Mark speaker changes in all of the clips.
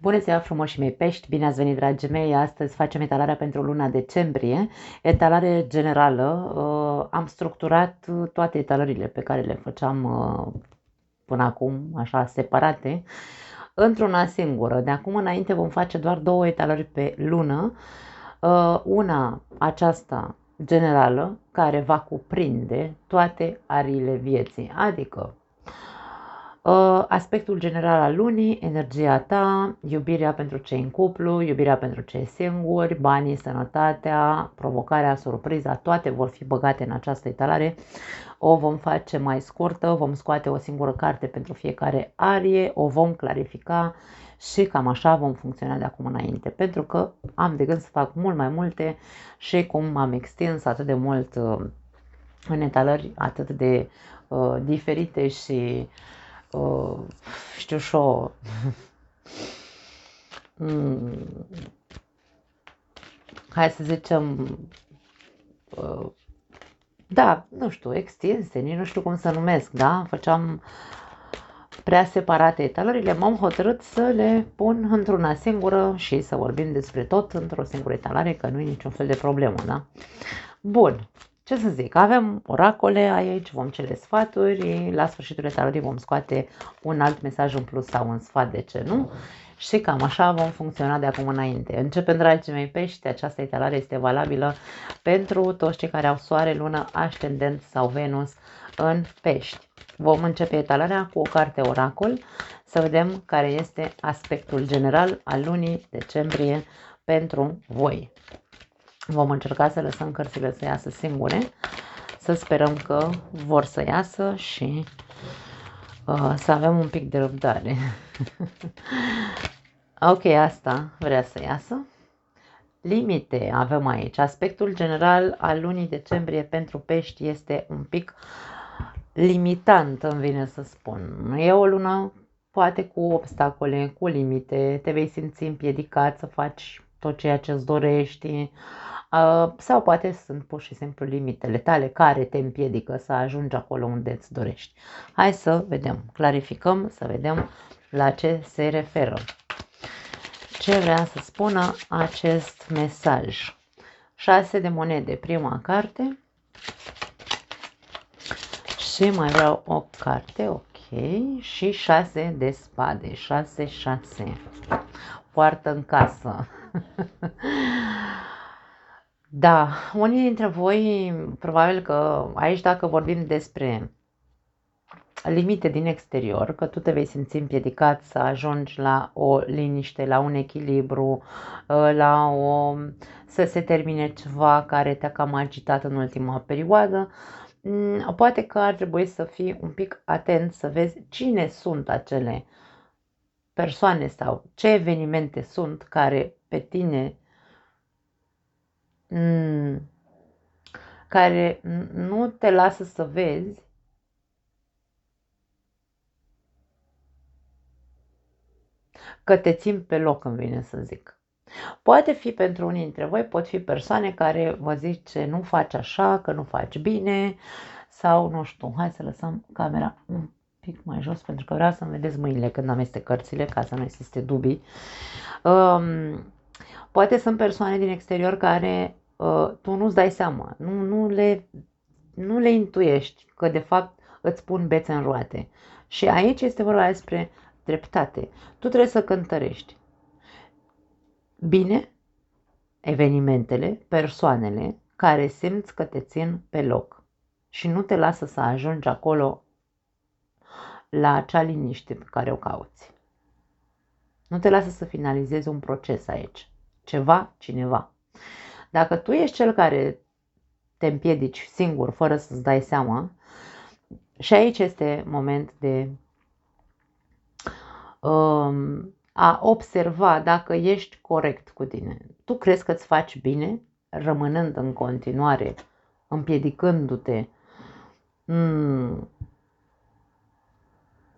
Speaker 1: Bună ziua, frumoși mei pești! Bine ați venit, dragii mei! Astăzi facem etalarea pentru luna decembrie, etalare generală. Am structurat toate etalările pe care le făceam până acum, așa, separate, într-una singură. De acum înainte vom face doar două etalări pe lună. Una, aceasta generală, care va cuprinde toate ariile vieții, adică aspectul general al lunii, energia ta, iubirea pentru cei în cuplu, iubirea pentru cei singuri, banii, sănătatea, provocarea, surpriza, toate vor fi băgate în această etalare. O vom face mai scurtă, vom scoate o singură carte pentru fiecare arie, o vom clarifica și cam așa vom funcționa de acum înainte. Pentru că am de gând să fac mult mai multe și cum am extins atât de mult în etalări atât de diferite și știu și o hai să zicem da, nu știu, extinse, nici nu știu cum să numesc, da? Făceam prea separate etalările, m-am hotărât să le pun într-una singură și să vorbim despre tot într-o singură etalare, că nu e niciun fel de problemă, da? Bun, ce să zic, avem oracole aici, vom cere sfaturi, la sfârșitul etalării vom scoate un alt mesaj în plus sau un sfat, de ce nu? Și cam așa vom funcționa de acum înainte. Începem, dragii mei pești, această etalare este valabilă pentru toți cei care au soare, lună, ascendent sau Venus în pești. Vom începe etalarea cu o carte oracol, să vedem care este aspectul general al lunii decembrie pentru voi. Vom încerca să lăsăm cărțile să iasă singure, să sperăm că vor să iasă și să avem un pic de răbdare. Ok, asta vrea să iasă. Limite avem aici. Aspectul general al lunii decembrie pentru pești este un pic limitant, îmi vine să spun. E o lună poate cu obstacole, cu limite, te vei simți împiedicat să faci tot ceea ce îți dorești, sau poate sunt pur și simplu limitele tale care te împiedică să ajungi acolo unde îți dorești. Hai să vedem, clarificăm, să vedem la ce se referă. Ce vrea să spună acest mesaj? 6 de monede, prima carte. Și mai vreau o carte, ok. Și 6 de spade, 6, 6. Poartă în casă. Da, unii dintre voi, probabil că aici dacă vorbim despre limite din exterior, că tu te vei simți împiedicat să ajungi la o liniște, la un echilibru, să se termine ceva care te-a cam agitat în ultima perioadă, poate că ar trebui să fii un pic atent să vezi cine sunt acele persoane sau ce evenimente sunt care pe tine care nu te lasă să vezi că te țin pe loc, îmi vine să zic. Poate fi pentru unii dintre voi, pot fi persoane care vă zice nu faci așa, că nu faci bine sau nu știu, hai să lăsăm camera un pic mai jos pentru că vreau să-mi vedeți mâinile când amestec cărțile ca să nu existe dubii. Poate sunt persoane din exterior care tu nu-ți dai seama, nu le intuiești că de fapt îți pun bețe în roate. Și aici este vorba despre dreptate. Tu trebuie să cântărești bine evenimentele, persoanele care simți că te țin pe loc și nu te lasă să ajungi acolo la acea liniște pe care o cauți. Nu te lasă să finalizezi un proces aici. Ceva, cineva. Dacă tu ești cel care te împiedici singur, fără să-ți dai seama, și aici este moment de a observa dacă ești corect cu tine. Tu crezi că îți faci bine, rămânând în continuare, împiedicându-te,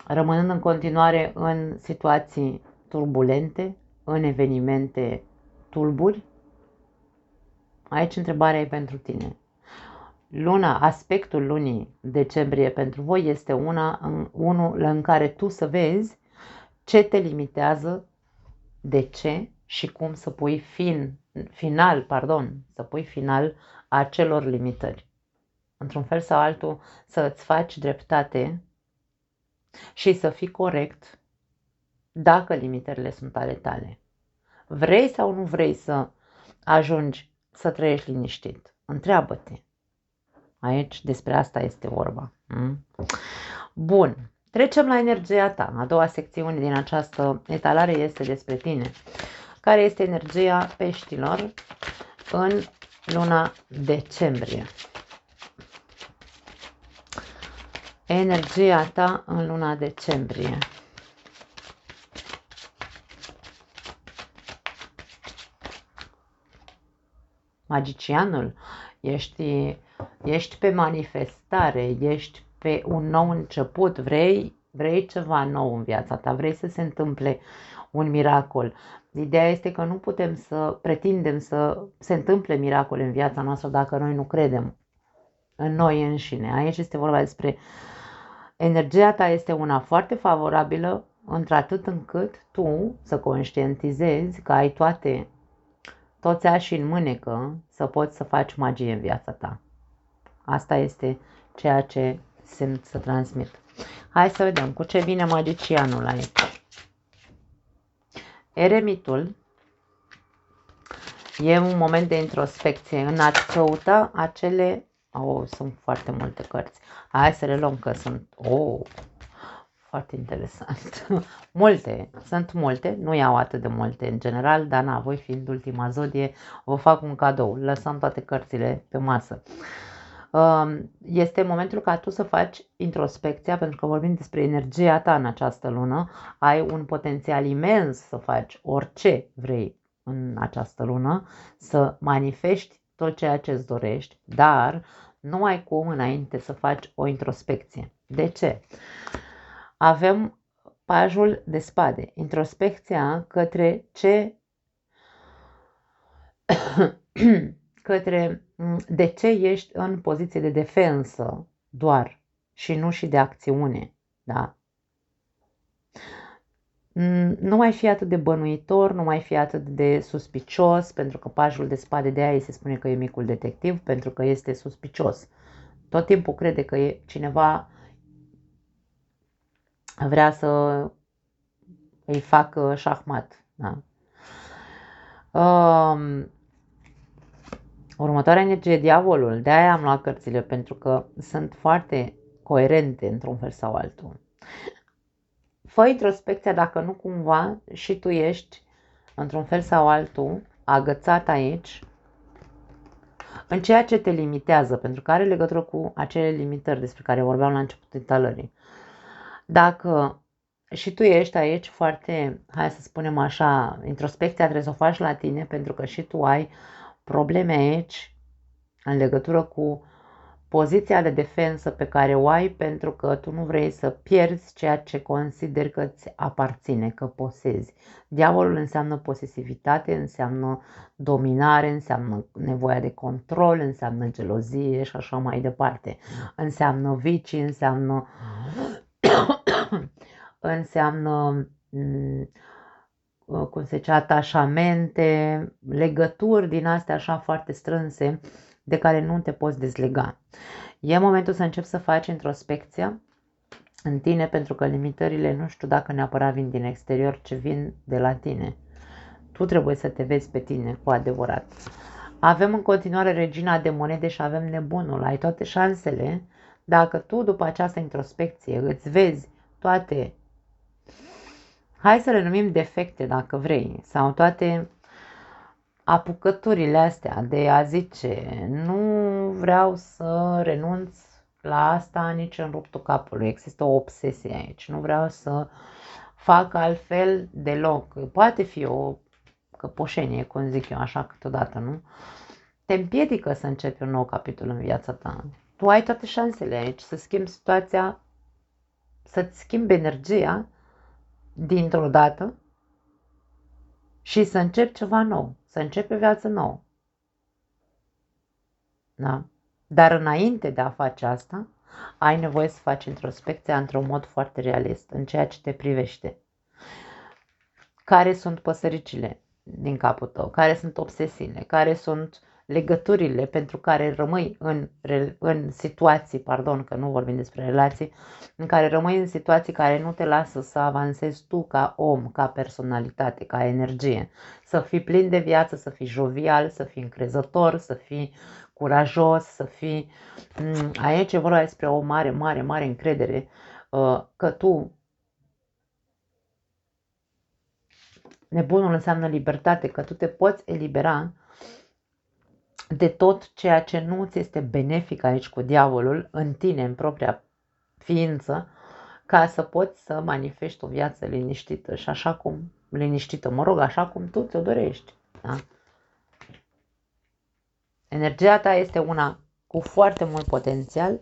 Speaker 1: rămânând în continuare în situații turbulente, în evenimente tulburi? Aici întrebarea e pentru tine. Aspectul lunii decembrie pentru voi este unul în care tu să vezi ce te limitează de ce și cum să pui final acelor limitări. Într-un fel sau altul să îți faci dreptate și să fii corect dacă limitările sunt ale tale. Vrei sau nu vrei să ajungi să trăiești liniștit? Întreabă-te. Aici despre asta este vorba. Bun. Trecem la energia ta. A doua secțiune din această etalare este despre tine. Care este energia peștilor în luna decembrie? Energia ta în luna decembrie. Magicianul, ești pe manifestare, ești pe un nou început, vrei ceva nou în viața ta, vrei să se întâmple un miracol. Ideea este că nu putem să pretindem să se întâmple miracole în viața noastră dacă noi nu credem în noi înșine. Aici este vorba despre energia ta este una foarte favorabilă, într-atât încât tu să conștientizezi că ai toți așii în mânecă să poți să faci magie în viața ta. Asta este ceea ce simt să transmit. Hai să vedem cu ce vine magicianul aici. Eremitul e un moment de introspecție în a-ți căuta acele... sunt foarte multe cărți. Hai să le luăm că sunt... foarte interesant. Sunt multe, nu iau atât de multe în general, dar voi fiind ultima zodie, vă fac un cadou. Lăsăm toate cărțile pe masă. Este momentul ca tu să faci introspecția, pentru că vorbim despre energia ta în această lună. Ai un potențial imens să faci orice vrei în această lună, să manifesti tot ceea ce îți dorești, dar nu ai cum înainte să faci o introspecție. De ce? Avem pajul de spade, introspecția către de ce ești în poziție de defensă doar și nu și de acțiune, da? Nu mai fi atât de bănuitor, nu mai fi atât de suspicios, pentru că pajul de spade, de aia se spune că e micul detectiv, pentru că este suspicios. Tot timpul crede că cineva vrea să îi facă șahmat. Da? Următoarea energie, diavolul. De aia am luat cărțile, pentru că sunt foarte coerente într-un fel sau altul. Fă introspecția dacă nu cumva și tu ești într-un fel sau altul agățat aici în ceea ce te limitează, pentru că are legătură cu acele limitări despre care vorbeam la începutul etalării. Dacă și tu ești aici foarte, hai să spunem așa, introspecția trebuie să o faci la tine, pentru că și tu ai probleme aici în legătură cu poziția de defensă pe care o ai, pentru că tu nu vrei să pierzi ceea ce consideri că îți aparține, că posezi. Diavolul înseamnă posesivitate, înseamnă dominare, înseamnă nevoia de control, înseamnă gelozie și așa mai departe. Înseamnă vicii, înseamnă cum se zice, atașamente, legături din astea așa foarte strânse de care nu te poți dezlega. E momentul să începi să faci introspecția în tine, pentru că limitările nu știu dacă neapărat vin din exterior, ci vin de la tine. Tu trebuie să te vezi pe tine cu adevărat. Avem în continuare regina de monede și avem nebunul. Ai toate șansele dacă tu după această introspecție îți vezi toate, hai să le numim defecte dacă vrei, sau toate apucăturile astea de a zice nu vreau să renunț la asta nici în ruptul capului, există o obsesie aici, nu vreau să fac altfel deloc, poate fi o căpoșenie, cum zic eu așa câteodată, nu? Te împiedică să începi un nou capitol în viața ta. Tu ai toate șansele aici să schimbi situația, să-ți schimbi energia dintr-o dată și să începi ceva nou, să începi o viață nouă. Da? Dar înainte de a face asta, ai nevoie să faci introspecția într-un mod foarte realist, în ceea ce te privește. care sunt păsăricile din capul tău, care sunt obsesiile, care sunt legăturile pentru care rămâi în situații, pardon că nu vorbim despre relații, în care rămâi în situații care nu te lasă să avansezi tu ca om, ca personalitate, ca energie, să fii plin de viață, să fii jovial, să fii încrezător, să fii curajos, să fii... Aici e vorba despre o mare, mare, mare încredere că tu... Nebunul înseamnă libertate, că tu te poți elibera de tot ceea ce nu ți este benefic aici cu diavolul în tine, în propria ființă, ca să poți să manifesti o viață liniștită și așa cum liniștită, mă rog, așa cum tu ți-o dorești. Da? Energia ta este una cu foarte mult potențial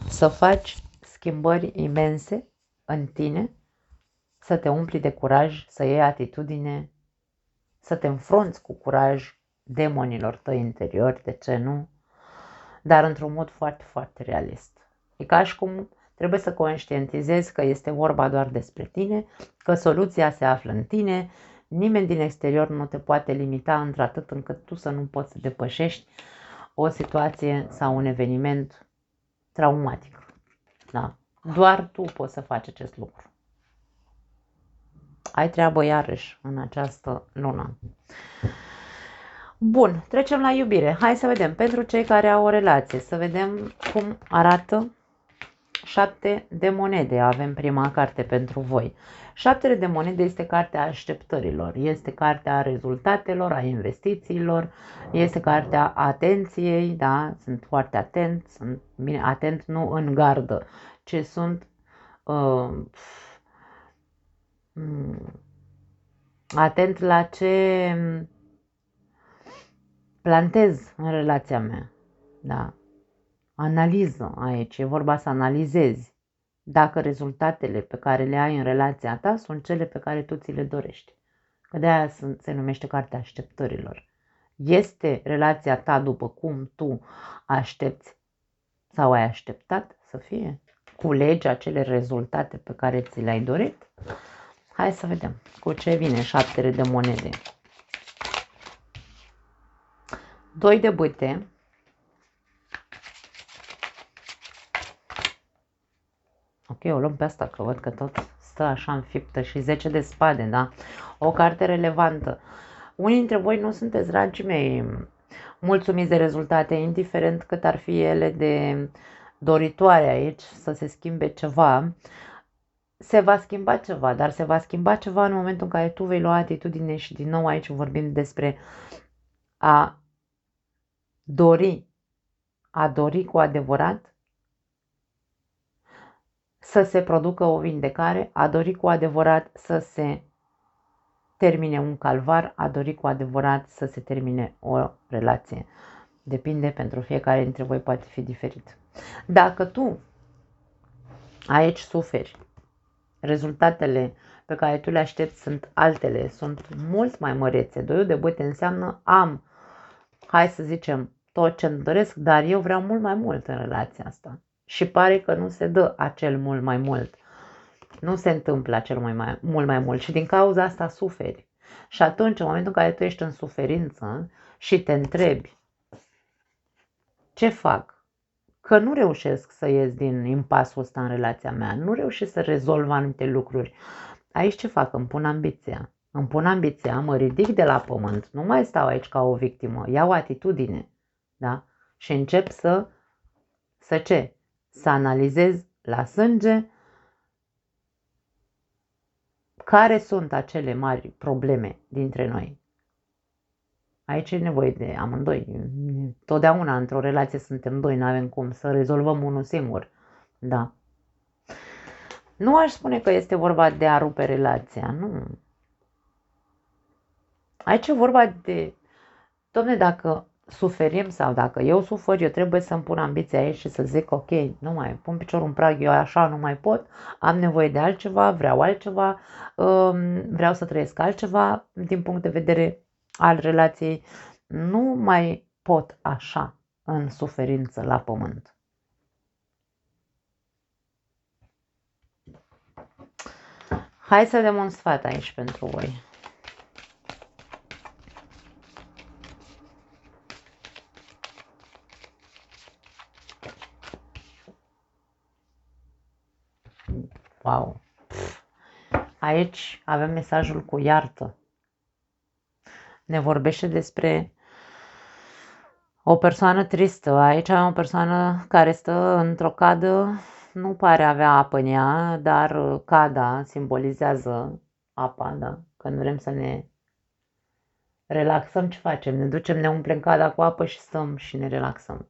Speaker 1: să faci schimbări imense în tine, să te umpli de curaj, să iei atitudine, să te înfrunți cu curaj demonilor tăi interiori, de ce nu? Dar într-un mod foarte, foarte realist. E ca și cum trebuie să conștientizezi că este vorba doar despre tine, că soluția se află în tine, nimeni din exterior nu te poate limita într-atât încât tu să nu poți să depășești o situație sau un eveniment traumatic. Da? Doar tu poți să faci acest lucru. Ai treabă iarăși în această lună. Bun, trecem la iubire. Hai să vedem, pentru cei care au o relație, să vedem cum arată 7 de monede. Avem prima carte pentru voi. 7 de monede este cartea așteptărilor, este cartea rezultatelor, a investițiilor, este cartea atenției, da, sunt foarte atent, sunt bine atent nu în gardă, ci sunt atent la ce plantez în relația mea, da. Analiză aici, e vorba să analizezi dacă rezultatele pe care le ai în relația ta sunt cele pe care tu ți le dorești. Că de-aia se numește cartea așteptărilor. Este relația ta după cum tu aștepți sau ai așteptat să fie? Culegi acele rezultate pe care ți le-ai dorit? Hai să vedem cu ce vine 7 de monede. 2 de bâte. Ok, o luăm pe asta, că văd că tot stă așa înfiptă. Și 10 de spade, da? O carte relevantă. Unii dintre voi nu sunteți, dragii mei, mulțumiți de rezultate, indiferent cât ar fi ele de doritoare aici, să se schimbe ceva. Se va schimba ceva, dar se va schimba ceva în momentul în care tu vei lua atitudine și din nou aici vorbim despre a dori cu adevărat să se producă o vindecare, a dori cu adevărat să se termine un calvar, a dori cu adevărat să se termine o relație. Depinde, pentru fiecare dintre voi poate fi diferit. Dacă tu aici suferi, rezultatele pe care tu le aștepți sunt altele, sunt mult mai mărețe. 2 de bâte înseamnă am, hai să zicem, tot ce îmi doresc, dar eu vreau mult mai mult în relația asta. Și pare că nu se dă acel mult mai mult. Nu se întâmplă acel mult mai mult și din cauza asta suferi. Și atunci, în momentul în care tu ești în suferință și te întrebi ce fac, că nu reușesc să ies din impasul ăsta în relația mea, nu reușesc să rezolv anumite lucruri, aici ce fac? Îmi pun ambiția. Îmi pun ambiția, mă ridic de la pământ, nu mai stau aici ca o victimă, iau atitudine, da? Și încep să ce? Să analizez la sânge care sunt acele mari probleme dintre noi. Aici e nevoie de amândoi. Totdeauna într-o relație suntem doi, nu avem cum să rezolvăm unul singur. Da. Nu aș spune că este vorba de a rupe relația, nu. Aici e vorba de, dom'le, dacă suferim sau dacă eu sufăr, eu trebuie să-mi pun ambiția aici și să zic, ok, nu mai pun piciorul în prag, eu așa nu mai pot, am nevoie de altceva, vreau altceva, vreau să trăiesc altceva din punct de vedere al relației, nu mai pot așa în suferință la pământ. Hai să dăm un sfat aici pentru voi. wow. Aici avem mesajul cu iartă. Ne vorbește despre o persoană tristă. Aici avem o persoană care stă într-o cadă, nu pare avea apă în ea, dar cada simbolizează apa, da? Când vrem să ne relaxăm, ce facem? Ne ducem, ne umplem cada cu apă și stăm și ne relaxăm.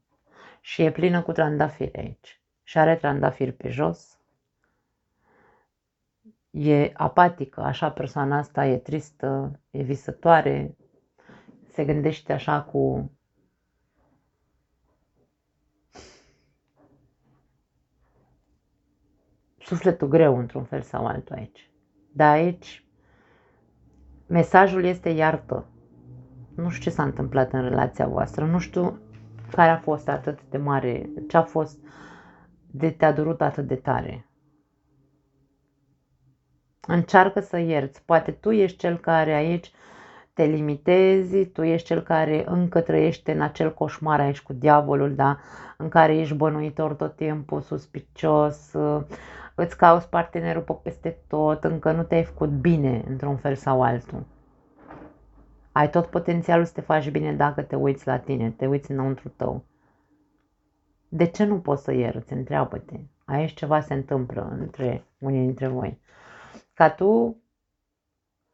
Speaker 1: Și e plină cu trandafiri aici. Și are trandafiri pe jos. E apatică, așa persoana asta, e tristă, e visătoare, se gândește așa cu sufletul greu într-un fel sau altul aici. Dar aici mesajul este iartă. Nu știu ce s-a întâmplat în relația voastră, nu știu care a fost atât de mare, ce a fost de te-a durut atât de tare. Încearcă să ierți. Poate tu ești cel care aici te limitezi, tu ești cel care încă trăiește în acel coșmar aici cu diavolul, da? În care ești bănuitor tot timpul, suspicios, îți cauți partenerul pe peste tot, încă nu te-ai făcut bine într-un fel sau altul. Ai tot potențialul să te faci bine dacă te uiți la tine, te uiți înăuntru tău. De ce nu poți să ierți? Întreabă-te. Aici ceva se întâmplă între unii dintre voi. Ca tu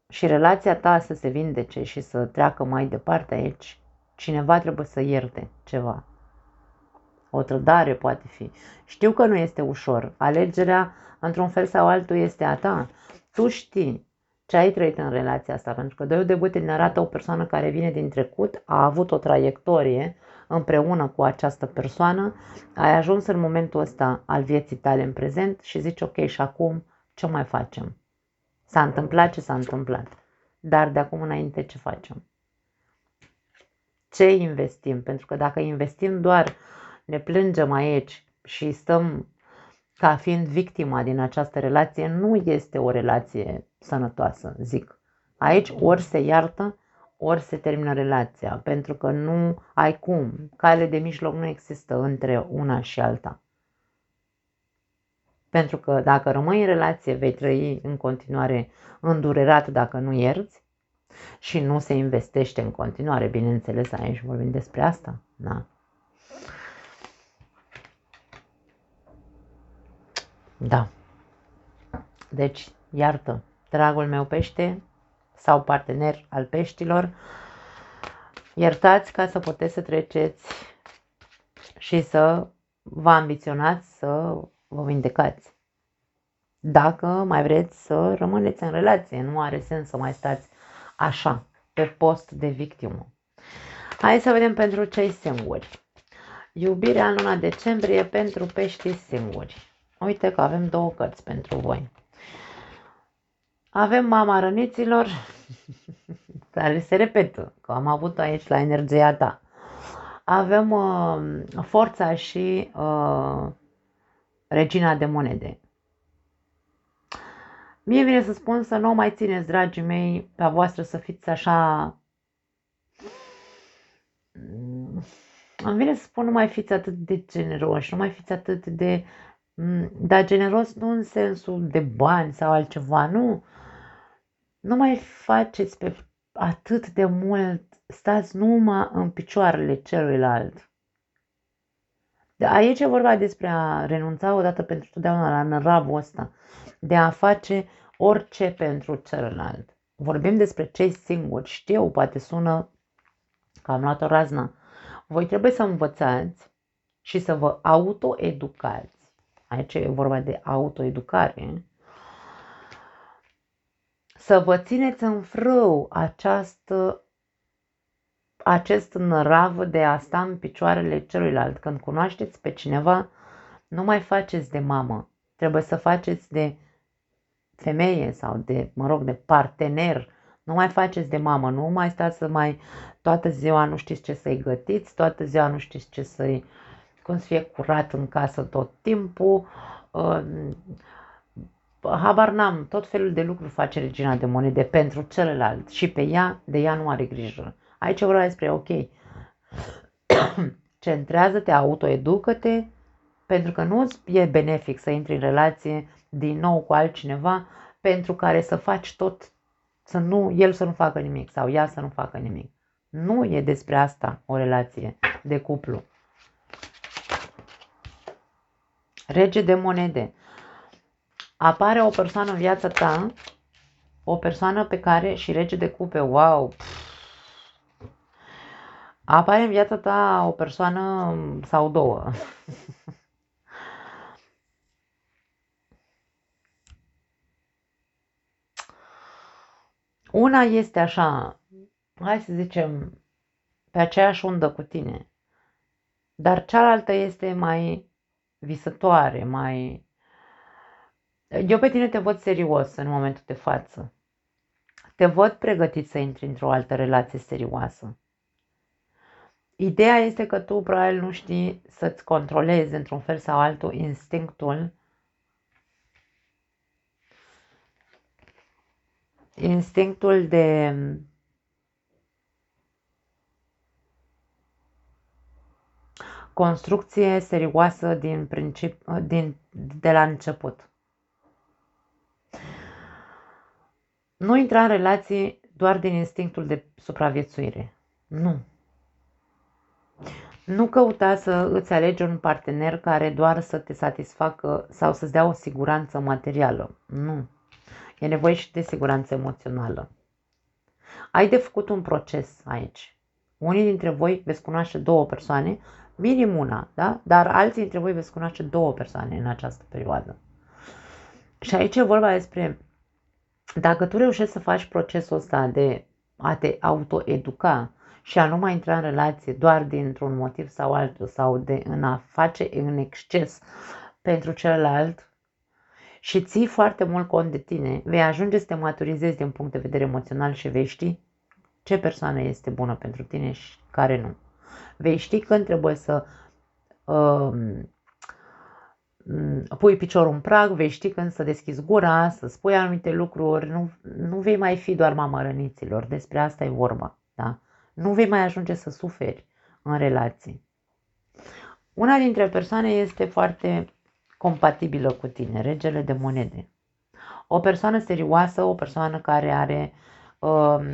Speaker 1: și relația ta să se vindece și să treacă mai departe aici, cineva trebuie să ierte ceva. O trădare poate fi. Știu că nu este ușor. Alegerea, într-un fel sau altul, este a ta. Tu știi ce ai trăit în relația asta, pentru că Doiul de Bâte ne arată o persoană care vine din trecut, a avut o traiectorie împreună cu această persoană, ai ajuns în momentul ăsta al vieții tale în prezent și zici ok, și acum ce mai facem? S-a întâmplat ce s-a întâmplat, dar de acum înainte ce facem? Ce investim? Pentru că dacă investim doar, ne plângem aici și stăm ca fiind victima din această relație, nu este o relație sănătoasă, zic. Aici ori se iartă, ori se termină relația, pentru că nu ai cum. Cale de mijloc nu există între una și alta. Pentru că dacă rămâi în relație, vei trăi în continuare îndurerat dacă nu ierți și nu se investește în continuare, bineînțeles, aici vorbim despre asta. Da. Da. Deci, iartă, dragul meu pește sau partener al peștilor, iertați ca să puteți să treceți și să vă ambiționați să vă vindecați. Dacă mai vreți să rămâneți în relație, nu are sens să mai stați așa, pe post de victimă. Hai să vedem pentru cei singuri. Iubirea în luna decembrie pentru peștii singuri. Uite că avem două cărți pentru voi. Avem Mama Răniților, care se repetă, că am avut aici la energia ta. Avem Forța și Regina de Monede. Mie vine să spun să nu mai țineți, dragii mei, pe a voastră să fiți așa... Îmi vine să spun, nu mai fiți atât de generoși, nu mai fiți atât de... Dar generos nu în sensul de bani sau altceva, nu. Nu mai faceți pe atât de mult, stați numai în picioarele celuilalt. De aici e vorba despre a renunța odată pentru totdeauna la năravul ăsta, de a face orice pentru celălalt. Vorbim despre cei singuri, știu, poate sună că am luat o raznă. Voi trebuie să învățați și să vă autoeducați. Aici e vorba de autoeducare. Să vă țineți în frâu acest nărav de a sta în picioarele celuilalt. Când cunoașteți pe cineva, nu mai faceți de mamă. Trebuie să faceți de femeie sau de, de partener. Nu mai faceți de mamă, nu mai stați să mai toată ziua nu știți ce să-i gătiți, toată ziua nu știți ce să-i, cum să fie curat în casă tot timpul. Habar n-am, tot felul de lucruri face Regina de Monede pentru celălalt și pe ea, de ea nu are grijă. Aici vreau despre, ok, centrează-te, autoeducă-te, pentru că nu e benefic să intri în relație din nou cu altcineva pentru care să faci tot, el să nu facă nimic sau ea să nu facă nimic. Nu e despre asta o relație de cuplu. Rege de monede. Apare o persoană în viața ta, o persoană pe care, și rege de cupe, wow! Apare în viața ta o persoană sau două. Una este așa, hai să zicem, pe aceeași undă cu tine, dar cealaltă este mai visătoare, mai... Eu pe tine te văd serios în momentul de față. Te văd pregătit să intri într-o altă relație serioasă. Ideea este că tu probabil nu știi să-ți controlezi într-un fel sau altul instinctul de construcție serioasă de la început. Nu intra în relații doar din instinctul de supraviețuire. Nu. Nu căuta să îți alegi un partener care doar să te satisfacă sau să-ți dea o siguranță materială. Nu. E nevoie și de siguranță emoțională. Ai de făcut un proces aici. Unii dintre voi veți cunoaște două persoane, minim una, da? Dar alții dintre voi veți cunoaște două persoane în această perioadă. Și aici e vorba despre dacă tu reușești să faci procesul ăsta de a te autoeduca și a nu mai intra în relație doar dintr-un motiv sau altul sau de în a face în exces pentru celălalt și ții foarte mult cont de tine, vei ajunge să te maturizezi din punct de vedere emoțional și vei ști ce persoană este bună pentru tine și care nu. Vei ști când trebuie să pui piciorul în prag, vei ști când să deschizi gura, să spui anumite lucruri, nu vei mai fi doar mama răniților, despre asta e vorba, da? Nu vei mai ajunge să suferi în relații. Una dintre persoane este foarte compatibilă cu tine, regele de monede. O persoană serioasă, o persoană care are,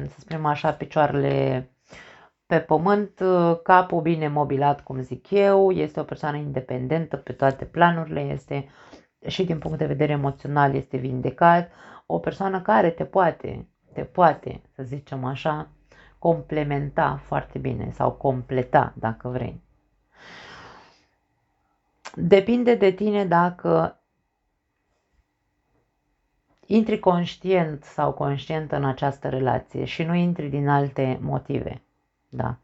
Speaker 1: să spunem așa, picioarele pe pământ, capul bine mobilat, cum zic eu, este o persoană independentă pe toate planurile, este și din punct de vedere emoțional este vindecat, o persoană care te poate, să zicem așa, complementa foarte bine sau completa, dacă vrei. Depinde de tine dacă intri conștient sau conștientă în această relație și nu intri din alte motive. Da.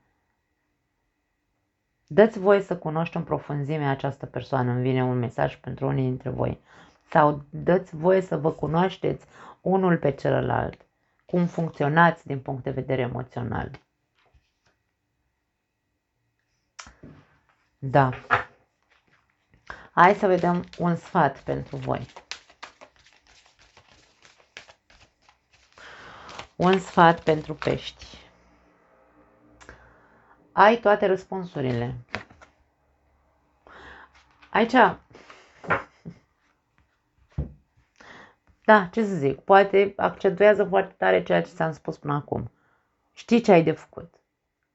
Speaker 1: Dă-ți voie să cunoști în profunzime această persoană, îmi vine un mesaj pentru unii dintre voi. Sau dă-ți voie să vă cunoașteți unul pe celălalt, cum funcționați din punct de vedere emoțional. Da. Hai să vedem un sfat pentru voi. Un sfat pentru pești. Ai toate răspunsurile. Aici, da, ce să zic, poate accentuează foarte tare ceea ce ți-am spus până acum. Știi ce ai de făcut.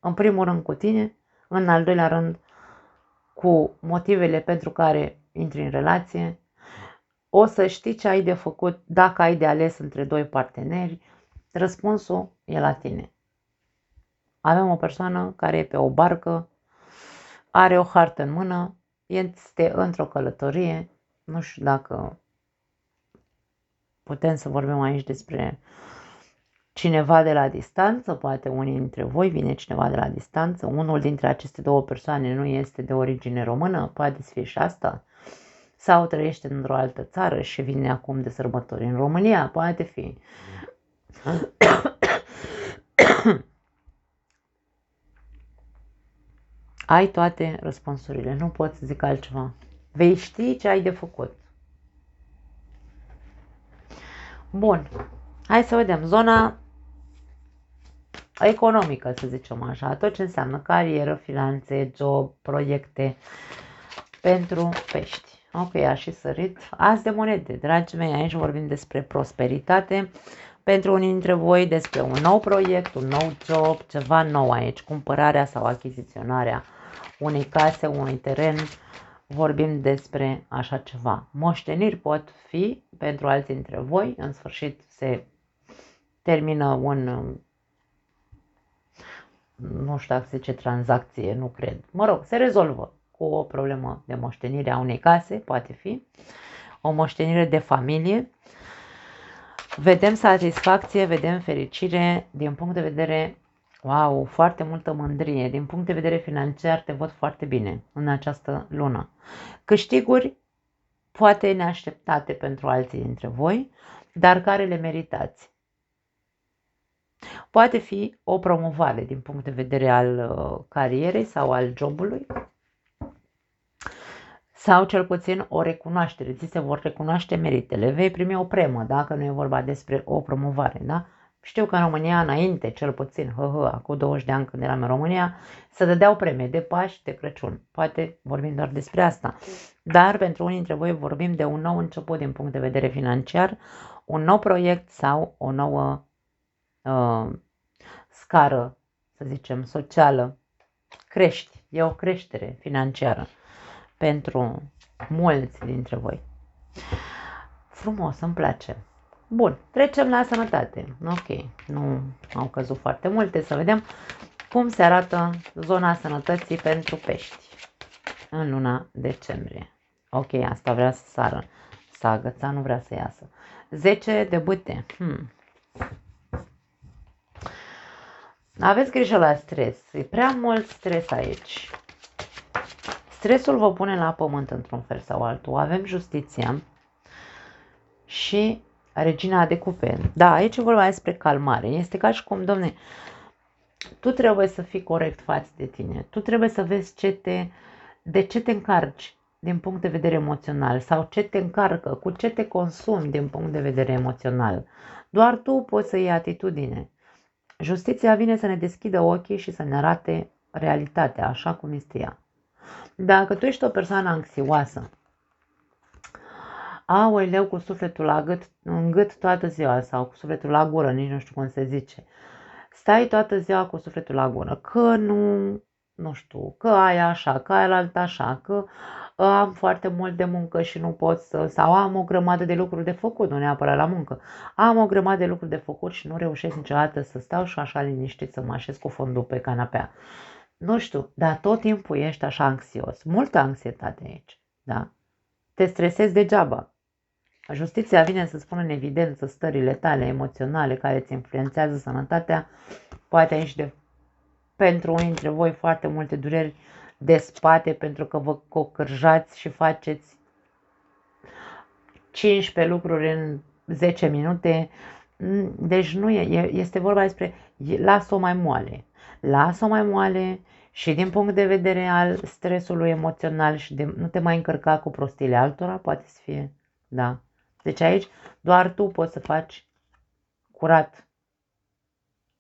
Speaker 1: În primul rând cu tine, în al doilea rând cu motivele pentru care intri în relație. O să știi ce ai de făcut dacă ai de ales între doi parteneri. Răspunsul e la tine. Avem o persoană care e pe o barcă, are o hartă în mână, este într-o călătorie. Nu știu dacă putem să vorbim aici despre cineva de la distanță, poate unii dintre voi vine cineva de la distanță, unul dintre aceste două persoane nu este de origine română, poate să fie și asta, sau trăiește într-o altă țară și vine acum de sărbători în România, poate fi. Ai toate răspunsurile, nu pot să zic altceva. Vei ști ce ai de făcut. Bun, hai să vedem zona economică, să zicem așa, tot ce înseamnă carieră, finanțe, job, proiecte pentru pești. Ok, a și sărit. As de monede, dragii mei, aici vorbim despre prosperitate. Pentru unii dintre voi despre un nou proiect, un nou job, ceva nou aici, cumpărarea sau achiziționarea unei case, unui teren. Vorbim despre așa ceva. Moșteniri pot fi pentru alții dintre voi. În sfârșit se termină nu știu dacă se zice tranzacție, nu cred. Mă rog, se rezolvă cu o problemă de moștenire a unei case, poate fi. O moștenire de familie. Vedem satisfacție, vedem fericire din punct de vedere, wow, foarte multă mândrie. Din punct de vedere financiar te văd foarte bine în această lună. Câștiguri poate neașteptate pentru alții dintre voi, dar care le meritați. Poate fi o promovare din punct de vedere al carierei sau al jobului, sau cel puțin o recunoaștere. Ți se vor recunoaște meritele. Vei primi o premiă, dacă nu e vorba despre o promovare, da? Știu că în România, înainte, cel puțin, acum 20 de ani când eram în România, se dădeau premii de Paști, de Crăciun. Poate vorbim doar despre asta. Dar pentru unii dintre voi vorbim de un nou început din punct de vedere financiar, un nou proiect sau o nouă scară, să zicem, socială. Crești, e o creștere financiară pentru mulți dintre voi. Frumos, îmi place. Bun, trecem la sănătate. Ok, nu au căzut foarte multe, să vedem cum se arată zona sănătății pentru pești în luna decembrie. Ok, asta vrea să sară. S-a agățat, nu vrea să iasă. 10 de bâte. Aveți grijă la stres. E prea mult stres aici. Stresul vă pune la pământ într-un fel sau altul. Avem justiția și regina de cupe. Da, aici e vorba despre calmare. Este ca și cum, domne, tu trebuie să fii corect față de tine. Tu trebuie să vezi de ce te încarci din punct de vedere emoțional sau ce te încarcă, cu ce te consumi din punct de vedere emoțional. Doar tu poți să iei atitudine. Justiția vine să ne deschidă ochii și să ne arate realitatea așa cum este ea. Dacă tu ești o persoană anxioasă, aoleu, cu sufletul în gât toată ziua sau cu sufletul la gură, nici nu știu cum se zice, stai toată ziua cu sufletul la gură, că nu știu, că aia așa, că aia altă așa, că am foarte mult de muncă și nu pot sau am o grămadă de lucruri de făcut, nu neapărat la muncă, am o grămadă de lucruri de făcut și nu reușesc niciodată să stau și așa liniștit să mă așez cu fondul pe canapea. Nu știu, dar tot timpul ești așa anxios, multă anxietate aici, da? Te stresezi degeaba. Justiția vine să spună în evidență stările tale emoționale care îți influențează sănătatea, poate aici pentru unii dintre voi foarte multe dureri de spate pentru că vă cocârjați și faceți 15 lucruri în 10 minute. Deci nu este vorba despre lasă-o mai moale. Lasă-o mai moale și din punct de vedere al stresului emoțional și nu te mai încărca cu prostiile altora, poate să fie, da. Deci aici doar tu poți să faci curat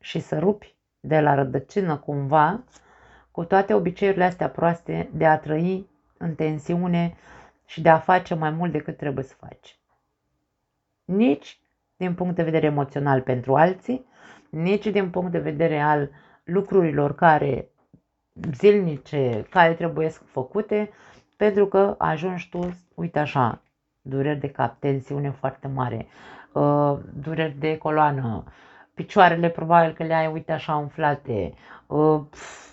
Speaker 1: și să rupi de la rădăcină cumva cu toate obiceiurile astea proaste de a trăi în tensiune și de a face mai mult decât trebuie să faci. Nici din punct de vedere emoțional pentru alții, nici din punct de vedere al lucrurilor care zilnice, care trebuie făcute, pentru că ajungi tu, uite așa, dureri de cap, tensiune foarte mare, dureri de coloană, picioarele probabil că le ai, uite așa, umflate.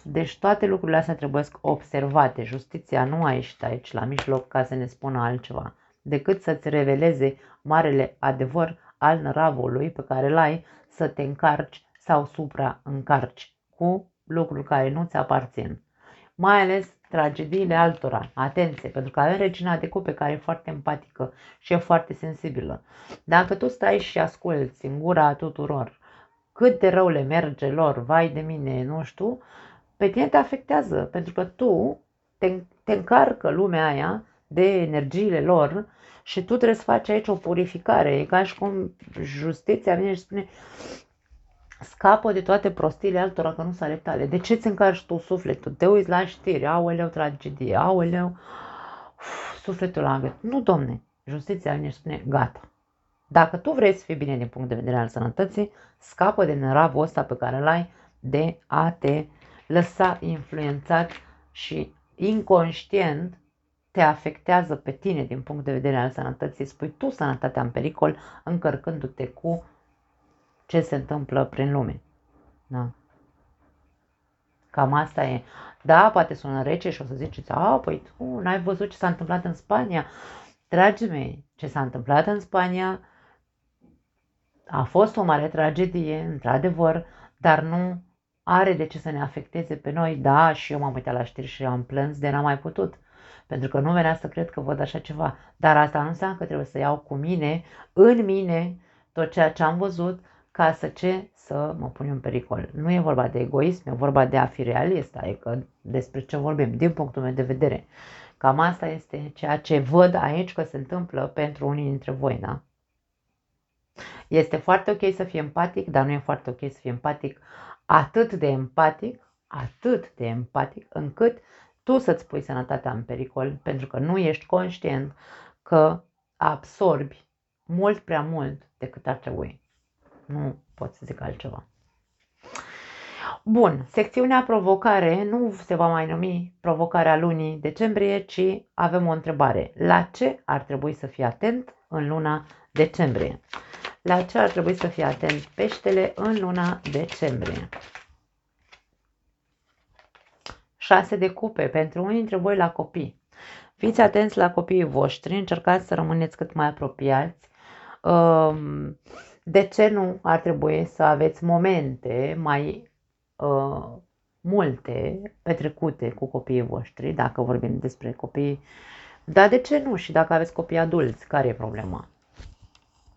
Speaker 1: Deci toate lucrurile astea trebuie observate. Justiția nu a ieșit aici la mijloc ca să ne spună altceva, decât să-ți reveleze marele adevăr al năravului pe care îl ai, să te încarci sau supra-încarci cu lucruri care nu ți aparțin. Mai ales tragediile altora. Atenție, pentru că avem regina de cupe care e foarte empatică și e foarte sensibilă. Dacă tu stai și asculți în gura tuturor cât de rău le merge lor, vai de mine, nu știu, pe tine te afectează, pentru că tu te încarcă lumea aia de energiile lor și tu trebuie să faci aici o purificare. E ca și cum justiția vine și spune scapă de toate prostiile altora că nu s-a tale. De ce ți încarci tu sufletul? Te uiți la știri, aoleu, tragedie, aoleu, sufletul la gât. Nu, domne, justiția vine și spune gata. Dacă tu vrei să fii bine din punct de vedere al sănătății, scapă de năravul ăsta pe care îl ai de a te lăsa influențat și inconștient te afectează pe tine din punct de vedere al sănătății, spui tu sănătatea în pericol încărcându-te cu ce se întâmplă prin lume. Da. Cam asta e. Da, poate sună rece și o să ziceți, păi tu n-ai văzut ce s-a întâmplat în Spania. Dragii mei, ce s-a întâmplat în Spania a fost o mare tragedie, într-adevăr, dar nu are de ce să ne afecteze pe noi. Da, și eu m-am uitat la știri și am plâns de n-am mai putut, pentru că nu venea să cred că văd așa ceva. Dar asta nu înseamnă că trebuie să iau cu mine, în mine, tot ceea ce am văzut, ca să mă pun în pericol. Nu e vorba de egoism, e vorba de a fi realist, adică despre ce vorbim, din punctul meu de vedere. Cam asta este ceea ce văd aici că se întâmplă pentru unii dintre voi, da? Este foarte ok să fii empatic, dar nu e foarte ok să fii empatic, atât de empatic, încât tu să-ți pui sănătatea în pericol, pentru că nu ești conștient că absorbi mult prea mult decât ar trebui. Nu pot să zic altceva. Bun, secțiunea provocare nu se va mai numi provocarea lunii decembrie, ci avem o întrebare. La ce ar trebui să fii atent în luna decembrie? La ce ar trebui să fie atent peștele în luna decembrie? 6 de cupe pentru unii dintre voi la copii. Fiți atenți la copiii voștri, încercați să rămâneți cât mai apropiați. De ce nu ar trebui să aveți momente mai multe petrecute cu copiii voștri, dacă vorbim despre copii? Dar de ce nu? Și dacă aveți copii adulți, care e problema?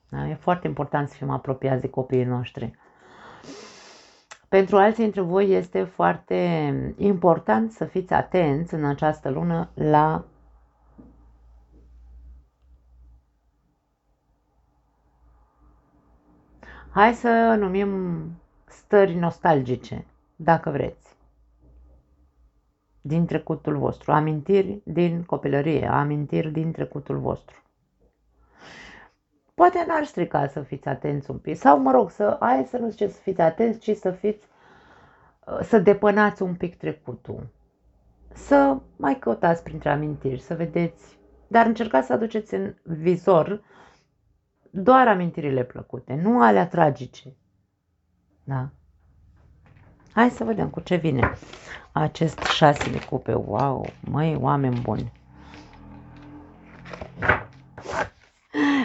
Speaker 1: Da? E foarte important să fim apropiați de copiii noștri. Pentru alții dintre voi este foarte important să fiți atenți în această lună la hai să numim stări nostalgice, dacă vreți, din trecutul vostru, amintiri din copilărie, amintiri din trecutul vostru. Poate n-ar strica să fiți atenți un pic, sau mă rog, hai să nu ziceți să fiți atenți, ci să depănați un pic trecutul. Să mai căutați printre amintiri, să vedeți, dar încercați să aduceți în vizor doar amintirile plăcute, nu alea tragice. Da? Hai să vedem cu ce vine acest 6 de cupe. Wow, măi, oameni buni.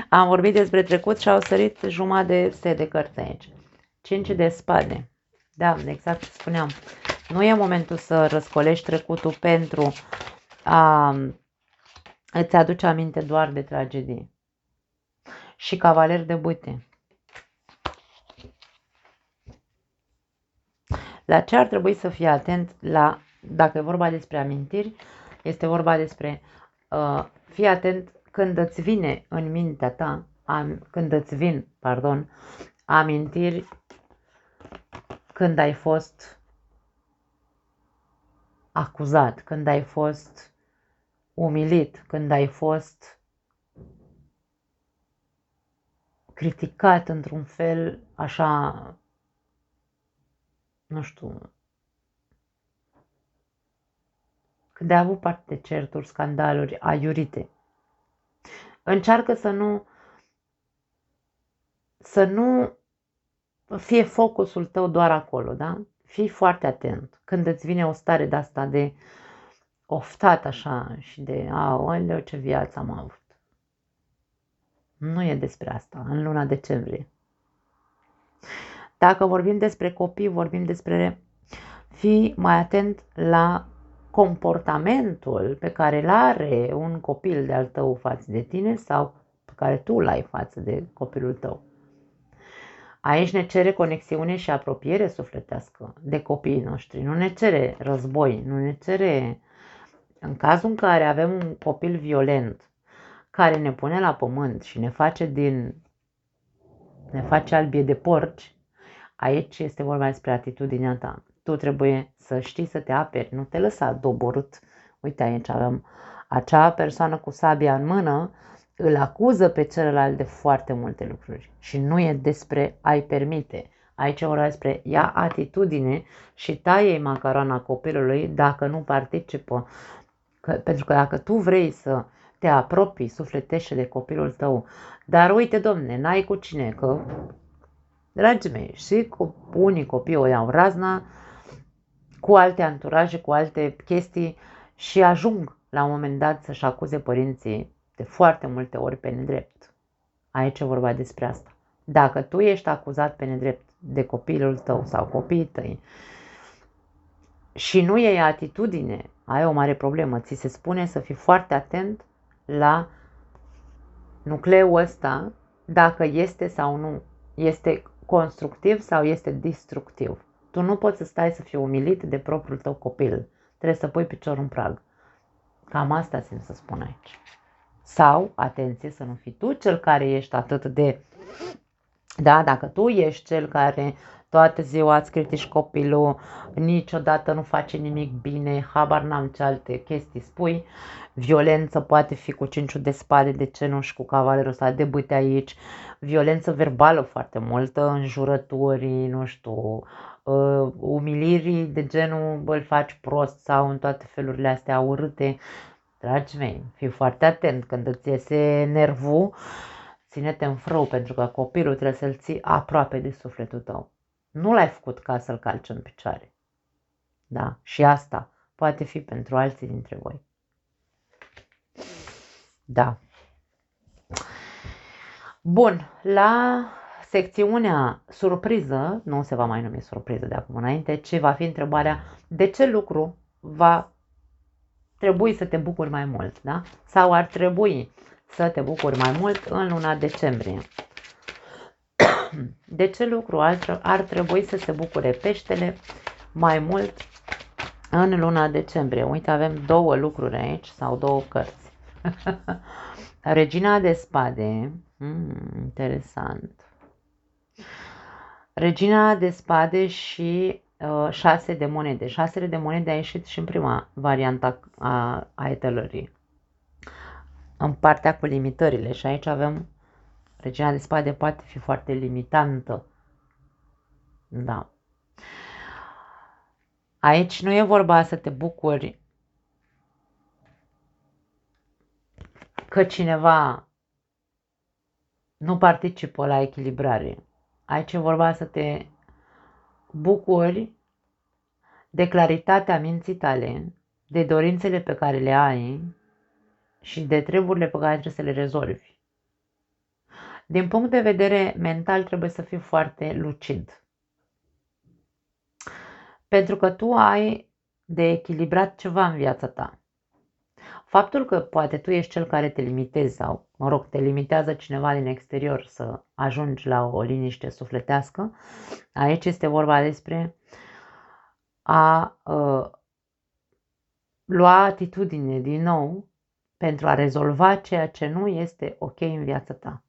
Speaker 1: Am vorbit despre trecut și au sărit jumătate de cărți aici. 5 de spade. Da, exact ce spuneam. Nu e momentul să răscolești trecutul pentru a îți aduce aminte doar de tragedie. Și cavaler de bâte. La ce ar trebui să fii atent dacă e vorba despre amintiri, este vorba despre fii atent când îți vine în mintea ta, amintiri când ai fost acuzat, când ai fost umilit, când ai fost criticat într-un fel așa, nu știu, când ai avut parte de certuri, scandaluri, aiurite. Încearcă să nu fie focusul tău doar acolo, da? Fii foarte atent. Când îți vine o stare de asta de oftat așa și de, aoleu, ce viață am avut. Nu e despre asta, în luna decembrie. Dacă vorbim despre copii, vorbim despre fii mai atent la comportamentul pe care îl are un copil de-al tău față de tine sau pe care tu l-ai față de copilul tău. Aici ne cere conexiune și apropiere sufletească de copiii noștri. Nu ne cere război, nu ne cere... În cazul în care avem un copil violent care ne pune la pământ și ne face albie de porci, aici este vorba despre atitudinea ta. Tu trebuie să știi să te aperi, nu te lăsa doborât. Uite, aici Acea persoană cu sabia în mână îl acuză pe celălalt de foarte multe lucruri și nu e despre a-i permite. Aici e vorba despre ia atitudine și taie macarona copilului dacă nu participă. Pentru că dacă tu vrei să te apropii sufletește de copilul tău, dar uite domne, n-ai cu cine, că, dragii mei, și cu unii copii o iau razna, cu alte anturaje, cu alte chestii și ajung la un moment dat să-și acuze părinții de foarte multe ori pe nedrept. Aici e vorba despre asta. Dacă tu ești acuzat pe nedrept de copilul tău sau copiii tăi și nu iei atitudine, ai o mare problemă. Ți se spune să fii foarte atent la nucleul ăsta, dacă este sau nu, este constructiv sau este destructiv. Tu nu poți să stai să fii umilit de propriul tău copil. Trebuie să pui piciorul în prag. Cam asta simt să spun aici. Sau, atenție, să nu fii tu cel care ești atât de... Da, dacă tu ești cel care toată ziua îți critici copilul, niciodată nu face nimic bine, habar n-am ce alte chestii spui, violență poate fi cu cinciul de spade, de ce nu, și cu cavalerul ăsta de bâte aici, violență verbală foarte multă, înjurături, nu știu, umilirii de genul îl faci prost sau în toate felurile astea urâte. Dragii mei, fii foarte atent când îți iese nervul, ține-te în frâu, pentru că copilul trebuie să-l ții aproape de sufletul tău. Nu l-ai făcut ca să-l calci în picioare. Da? Și asta poate fi pentru alții dintre voi. Da. Bun, la secțiunea surpriză, nu se va mai numi surpriză de acum înainte, ci va fi întrebarea de ce lucru va trebui să te bucuri mai mult, da? Sau ar trebui să te bucuri mai mult în luna decembrie. De ce lucru ar trebui să se bucure peștele mai mult în luna decembrie? Uite, avem două lucruri aici, sau două cărți. Regina de spade, interesant. Regina de spade și 6 de monede. 6 de monede a ieșit și în prima variantă a etalării. În partea cu limitările. Și aici avem Regina de spade poate fi foarte limitantă. Da. Aici nu e vorba să te bucuri că cineva nu participă la echilibrare. Aici e vorba să te bucuri de claritatea minții tale, de dorințele pe care le ai și de treburile pe care trebuie să le rezolvi. Din punct de vedere mental trebuie să fii foarte lucid. Pentru că tu ai de echilibrat ceva în viața ta. Faptul că poate tu ești cel care te limitezi sau, mă rog, te limitează cineva din exterior să ajungi la o liniște sufletească, aici este vorba despre a lua atitudine din nou pentru a rezolva ceea ce nu este ok în viața ta.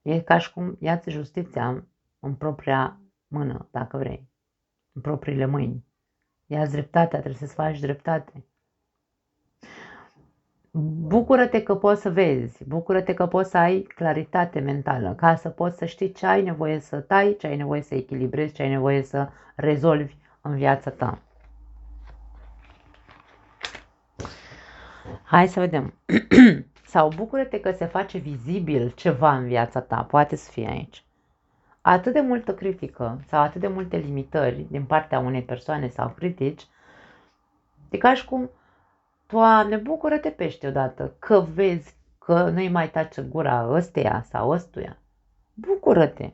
Speaker 1: E ca și cum ia-ți justiția în propria mână, dacă vrei, în propriile mâini. Ia-ți dreptatea, trebuie să-ți faci dreptate. Bucură-te că poți să vezi, bucură-te că poți să ai claritate mentală, ca să poți să știi ce ai nevoie să tai, ce ai nevoie să echilibrezi, ce ai nevoie să rezolvi în viața ta. Hai să vedem. Sau bucură-te că se face vizibil ceva în viața ta, poate să fie aici. Atât de multă critică sau atât de multe limitări din partea unei persoane sau critici, e ca și cum, Doamne, bucură-te pește odată că vezi că nu-i mai tace gura ăsteia sau ăstuia. Bucură-te.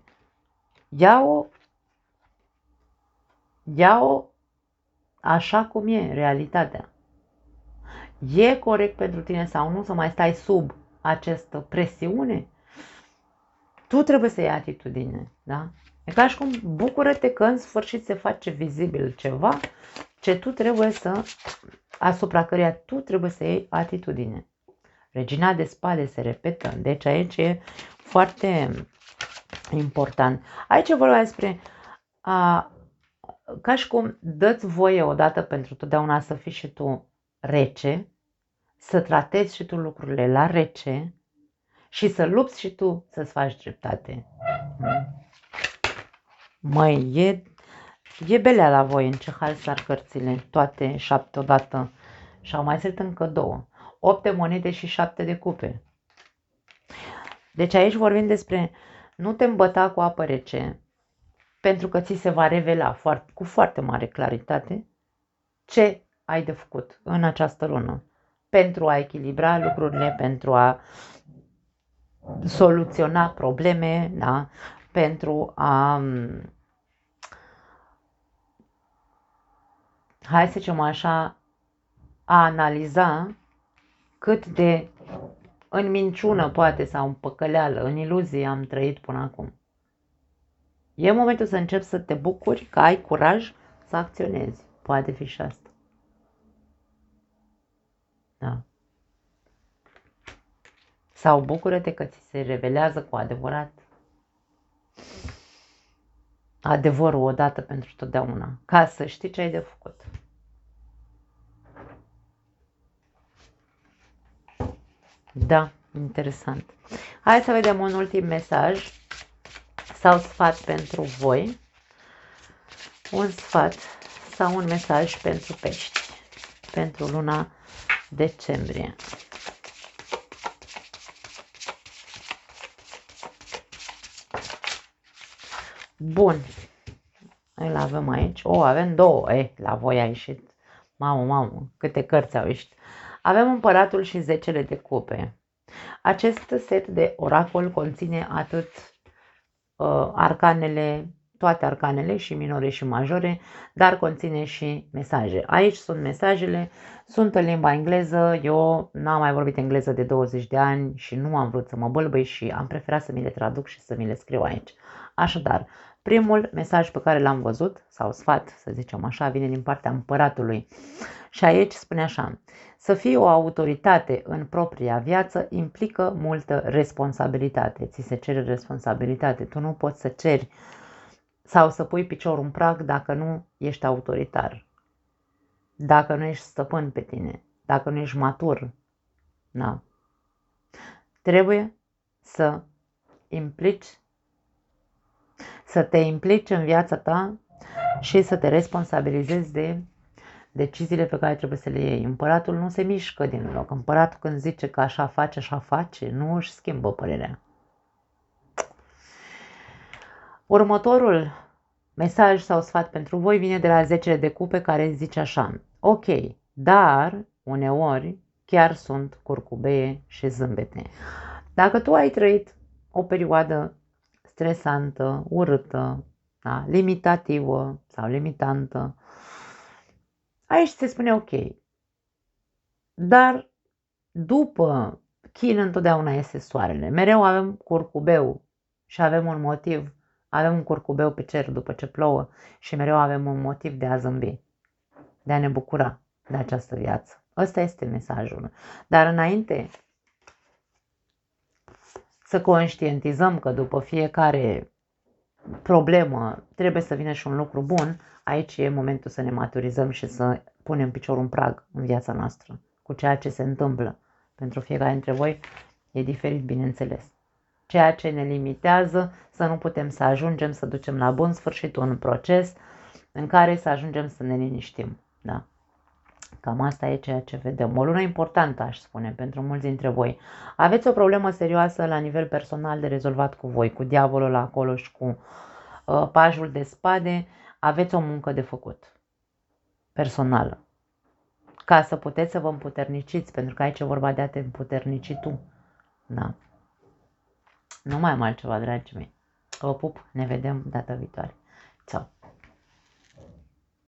Speaker 1: Ia-o așa cum e realitatea. E corect pentru tine sau nu să mai stai sub această presiune? Tu trebuie să iei atitudine, da? E ca și cum bucură-te că în sfârșit se face vizibil ceva ce tu trebuie să, asupra căreia tu trebuie să iei atitudine. Regina de spade se repetă, deci aici e foarte important. Aici e vorba despre ca și cum dă-ți voie odată pentru totdeauna să fii și tu rece, să tratezi și tu lucrurile la rece și să lupți și tu să-ți faci dreptate. Măi, e belea la voi în ce hal sar cărțile, toate 7 odată și au mai sărit încă 2. 8 de monede și 7 de cupe. Deci aici vorbim despre nu te îmbăta cu apă rece, pentru că ți se va revela cu foarte mare claritate ce ai de făcut în această lună pentru a echilibra lucrurile, pentru a soluționa probleme, da? Pentru a, hai să zicem așa, a analiza cât de în minciună poate sau în păcăleală, în iluzie am trăit până acum. E momentul să începi să te bucuri că ai curaj să acționezi. Poate fi și asta. Da. Sau bucură-te că ți se revelează cu adevărat adevărul odată pentru totdeauna, ca să știi ce ai de făcut. Da, interesant. Hai să vedem un ultim mesaj sau sfat pentru voi. Un sfat sau un mesaj pentru pești, pentru luna decembrie. Bun. Îl avem aici. Avem 2. La voi a ieșit. Mamă, câte cărți au ieșit. Avem împăratul și 10 de cupe. Acest set de oracol conține atât arcanele, toate arcanele, și minore și majore, dar conține și mesaje. Aici sunt mesajele, sunt în limba engleză. Eu n-am mai vorbit engleză de 20 de ani și nu am vrut să mă bâlbâi și am preferat să mi le traduc și să mi le scriu aici. Așadar, primul mesaj pe care l-am văzut, sau sfat, să zicem așa, vine din partea împăratului. Și aici spune așa: să fii o autoritate în propria viață implică multă responsabilitate. Ți se cere responsabilitate. Tu nu poți să ceri sau să pui piciorul în prag dacă nu ești autoritar, dacă nu ești stăpân pe tine, dacă nu ești matur. Da. Trebuie să te implici în viața ta și să te responsabilizezi de deciziile pe care trebuie să le iei. Împăratul nu se mișcă din loc. Împăratul, când zice că așa face, nu își schimbă părerea. Următorul mesaj sau sfat pentru voi vine de la 10 de cupe, care zice așa: ok, dar uneori chiar sunt curcubeie și zâmbete. Dacă tu ai trăit o perioadă stresantă, urâtă, da, limitativă sau limitantă, aici se spune ok. Dar după chin întotdeauna iese soarele. Mereu avem curcubeu și avem un motiv. Avem un curcubeu pe cer după ce plouă și mereu avem un motiv de a zâmbi, de a ne bucura de această viață. Ăsta este mesajul. Dar înainte să conștientizăm că după fiecare problemă trebuie să vină și un lucru bun, aici e momentul să ne maturizăm și să punem piciorul în prag în viața noastră cu ceea ce se întâmplă. Pentru fiecare dintre voi e diferit, bineînțeles. Ceea ce ne limitează să nu putem să ajungem să ducem la bun sfârșit un proces în care să ajungem să ne liniștim. Da? Cam asta e ceea ce vedem. O lună importantă, aș spune, pentru mulți dintre voi. Aveți o problemă serioasă la nivel personal de rezolvat cu voi, cu diavolul acolo și cu pajul de spade. Aveți o muncă de făcut personală, ca să puteți să vă împuterniciți, pentru că aici e vorba de a te împuternici tu. Da. Nu mai am altceva, dragii mei. Vă pup, ne vedem data viitoare. Ciao.